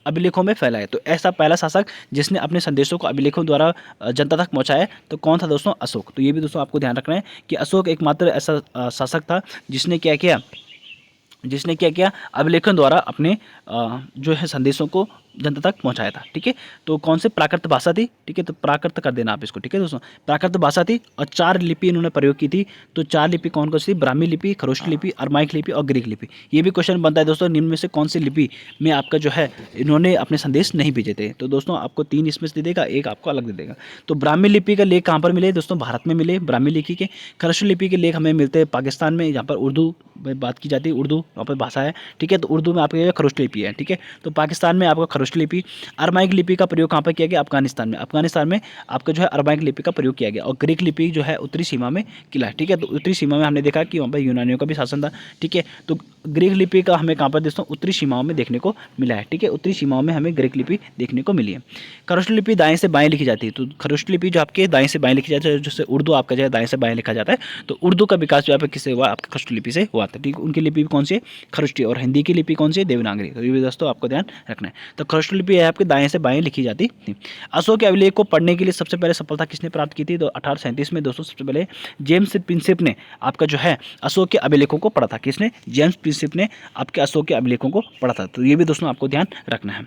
अभिलेखों में फैलाए। तो ऐसा पहला शासक जिसने अपने संदेशों को अभिलेखों द्वारा जनता तक पहुंचाया, तो कौन था दोस्तों? अशोक। तो ये भी दोस्तों आपको ध्यान रखना है कि अशोक एकमात्र ऐसा शासक था जिसने क्या किया? अभिलेखन द्वारा अपने जो है संदेशों को जनता तक पहुंचाया था। ठीक है, तो कौन से? प्राकृत भाषा थी। ठीक है, तो प्राकृत कर देना आप इसको। ठीक है दोस्तों, प्राकृत भाषा थी और 4 लिपि इन्होंने प्रयोग की थी। तो 4 लिपि कौन कौन सी? ब्राह्मी लिपि, खरोष्टी लिपि, अरमाइक लिपि और ग्रीक लिपि। ये भी क्वेश्चन बनता है दोस्तों, निम्न में से कौन सी लिपि में आपका जो है इन्होंने अपने संदेश नहीं भेजे थे? तो दोस्तों आपको 3 इसमें से दे देगा, एक आपको अलग दे देगा। तो ब्राह्मी लिपि का लेख कहाँ पर मिले दोस्तों? भारत में मिले ब्राह्मी लिपि के। खरोष्टी लिपि के लेख हमें मिलते हैं पाकिस्तान में, जहाँ पर उर्दू में बात की जाती है, उर्दू वहाँ पर भाषा है। ठीक है, तो उर्दू में आपके खरोष्टी लिपि है। ठीक है, तो पाकिस्तान में आपका खरोष्टी लिपि। अरमाइक लिपि का प्रयोग कहाँ पर किया गया? अफगानिस्तान में आपका जो है अरमाइक लिपि का प्रयोग किया गया। और ग्रीक लिपि जो है उत्तरी सीमा में किला है। ठीक है, तो उत्तरी सीमा में हमने देखा कि वहाँ पर यूनानियों का भी शासन था। ठीक है, तो ग्रीक लिपि का हमें कहाँ पर दोस्तों? उत्तरी सीमाओं में देखने को मिला है। ठीक है, उत्तरी सीमाओं में हमें ग्रीक लिपि देखने को मिली है। खरोष्टी लिपि दाएं से बाएं लिखी जाती है। तो खरोष्टी लिपि जो आपके दाएं से बाएं लिखी जाती है, जैसे उर्दू आपका जो है दाएं से बाएं लिखा जाता है, तो उर्दू का विकास जो है किससे हुआ? आपके खरोष्टी लिपि से हुआ था। ठीक है, उनकी लिपि कौन सी है? खरोष्टी। और हिंदी की लिपि कौन सी है? देवनागरी। तो ये भी दोस्तों आपको ध्यान रखना है। तो खरोष्टी लिपि है आपके दाएं से बाएं लिखी जाती थी। अशोक के अभिलेख को पढ़ने के लिए सबसे पहले सफलता किसने प्राप्त की थी? तो 1837 में दोस्तों सबसे पहले जेम्स प्रिंसिप ने आपका जो है अशोक के अभिलेखों को पढ़ा था। किसने? जेम्स प्रिंसिप ने आपके अशोक के अभिलेखों को पढ़ा था। तो ये भी दोस्तों आपको ध्यान रखना है।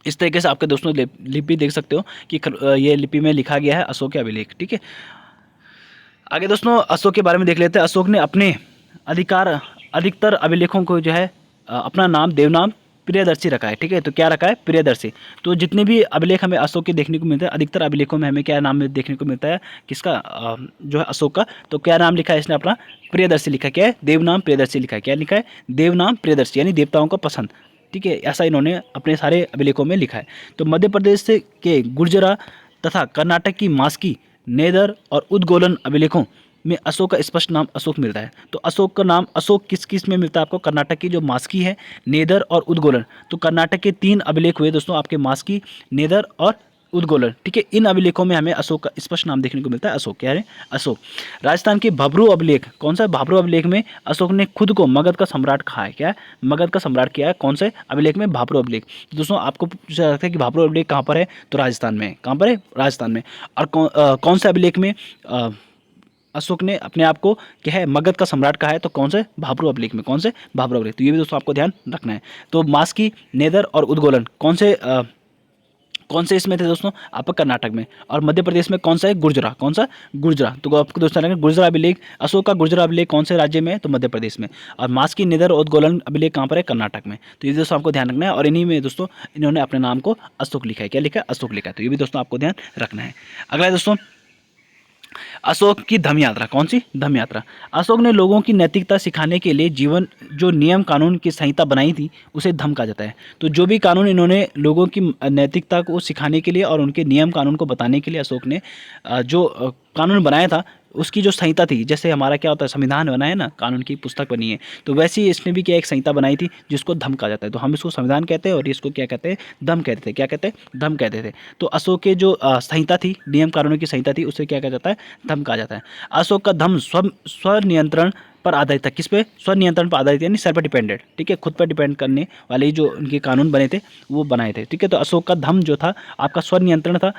इस तरीके से आपके दोस्तों लिपि देख सकते हो कि ये लिपि में लिखा गया है अशोक के अभिलेख। ठीक है, आगे दोस्तों अशोक के बारे में देख लेते हैं। अशोक ने अपने अधिकतर अभिलेखों को जो है अपना नाम देवनाम प्रियदर्शी रखा है। ठीक है, तो क्या रखा है? प्रियदर्शी। तो जितने भी अभिलेख हमें अशोक के देखने को मिलते हैं, अधिकतर अभिलेखों में हमें क्या नाम देखने को मिलता है? किसका? जो है अशोक का। तो क्या नाम लिखा है इसने अपना? प्रियदर्शी लिखा है। क्या है? देवनाम प्रियदर्शी लिखा है। क्या लिखा है? देवनाम प्रियदर्शी, यानी देवताओं का पसंद। ठीक है, ऐसा इन्होंने अपने सारे अभिलेखों में लिखा है। तो मध्य प्रदेश से के गुर्जरा तथा कर्नाटक की मास्की, नेदर और उद्गोलन अभिलेखों में अशोक का स्पष्ट नाम अशोक मिलता है। तो अशोक का नाम अशोक किस किस में मिलता है आपको? कर्नाटक की जो मास्की है, नेदर और उद्गोलन। तो कर्नाटक के 3 अभिलेख हुए दोस्तों आपके, मास्की, नेदर और उद्गोलन। ठीक है, इन अभिलेखों में हमें अशोक का स्पष्ट नाम देखने को मिलता है। अशोक क्या है? अशोक। राजस्थान के भबरू अभिलेख, कौन सा? भबरू अभिलेख में अशोक ने खुद को मगध का सम्राट कहा है। क्या है? मगध का सम्राट किया है। कौन से अभिलेख में? भबरू अभिलेख। तो दोस्तों आपको पूछा जाता है कि भबरू अभिलेख कहाँ पर है? तो राजस्थान में है। कहाँ पर है? राजस्थान में। और कौन से अभिलेख में अशोक ने अपने आप को क्या है? मगध का सम्राट कहा है। तो कौन से? भाब्रू अभिलेख में। कौन से? भाब्रू अभिलेख। तो ये भी दोस्तों आपको ध्यान रखना है। तो मास्की, नेदर और उद्गोलन कौन से इसमें थे दोस्तों? आपका कर्नाटक में। और मध्य प्रदेश में कौन सा है? गुर्जरा। कौन सा? गुर्जरा। तो आपको दोस्तों लगेगा गुर्जरा अभिलेख, अशोक का गुर्जरा अभिलेख कौन से राज्य में है? तो मध्य प्रदेश में। और मास्की, नेदर और उद्गोलन अभिलेख कहाँ पर है? कर्नाटक में। तो ये दोस्तों आपको ध्यान रखना है। और इन्हीं में दोस्तों इन्होंने अपने नाम को अशोक लिखा है। क्या लिखा है? अशोक लिखा है। तो ये भी दोस्तों आपको ध्यान रखना है। अगला है दोस्तों अशोक की धम्म यात्रा। कौन सी? धम्म यात्रा। अशोक ने लोगों की नैतिकता सिखाने के लिए जीवन जो नियम कानून की संहिता बनाई थी उसे धम्म कहा जाता है। तो जो भी कानून इन्होंने लोगों की नैतिकता को सिखाने के लिए और उनके नियम कानून को बताने के लिए अशोक ने जो कानून बनाया था उसकी जो संहिता थी, जैसे हमारा क्या होता है संविधान बना है ना, कानून की पुस्तक बनी है, तो वैसे ही इसने भी क्या एक संहिता बनाई थी जिसको धम्म कहा जाता है। तो हम इसको संविधान कहते हैं और इसको क्या कहते हैं? धम्म कहते थे। क्या कहते हैं? धम्म कहते थे। तो अशोक के जो संहिता थी, नियम कानूनों की संहिता थी, उसे क्या कहा जाता है? धम्म कहा जाता है। अशोक का धम्म स्वनियंत्रण पर आधारित था। किस पे? स्वनियंत्रण पर आधारित, यानी सेल्फ डिपेंडेंट। ठीक है, खुद पर डिपेंड करने वाले जो उनके कानून बने थे वो बनाए थे। ठीक है, तो अशोक का धम्म जो था आपका स्वनियंत्रण था।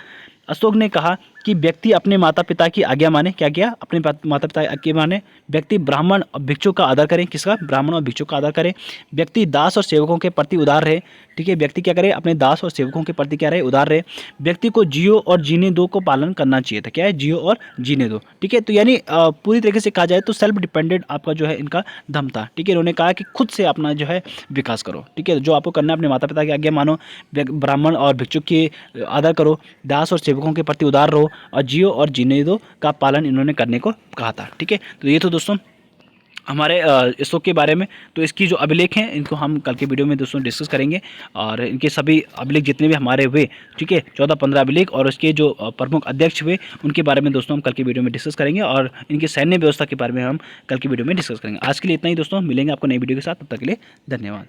अशोक ने कहा कि व्यक्ति अपने माता पिता की आज्ञा माने। क्या किया? अपने माता पिता की आज्ञा माने। व्यक्ति ब्राह्मण और भिक्षु का आदर करें। किसका? ब्राह्मण और भिक्षु का आदर करें। व्यक्ति दास और सेवकों के प्रति उदार रहे। ठीक है, व्यक्ति क्या करे? अपने दास और सेवकों के प्रति क्या रहे? उदार रहे। व्यक्ति को जियो और जीने दो को पालन करना चाहिए था। क्या है? जियो और जीने दो। ठीक है, तो यानी पूरी तरीके से कहा जाए तो सेल्फ डिपेंडेंट आपका जो है इनका धम्म था। ठीक है, इन्होंने कहा कि खुद से अपना जो है विकास करो। ठीक है, जो आपको करना है अपने माता पिता की आज्ञा मानो, ब्राह्मण और भिक्षु की आदर करो, दास और सेवकों के प्रति उदार रहो और जियो और जीने दो का पालन इन्होंने करने को कहा था। ठीक है, तो ये तो दोस्तों हमारे अशोक के बारे में। तो इसकी जो अभिलेख हैं इनको हम कल के वीडियो में दोस्तों डिस्कस करेंगे और इनके सभी अभिलेख जितने भी हमारे हुए, ठीक है, 14-15 अभिलेख और उसके जो प्रमुख अध्यक्ष हुए उनके बारे में दोस्तों हम कल की वीडियो में डिस्कस करेंगे और इनकी सैन्य व्यवस्था के बारे में हम कल की वीडियो में डिस्कस करेंगे। आज के लिए इतना ही दोस्तों, मिलेंगे आपको नई वीडियो के साथ, तब तक के लिए धन्यवाद।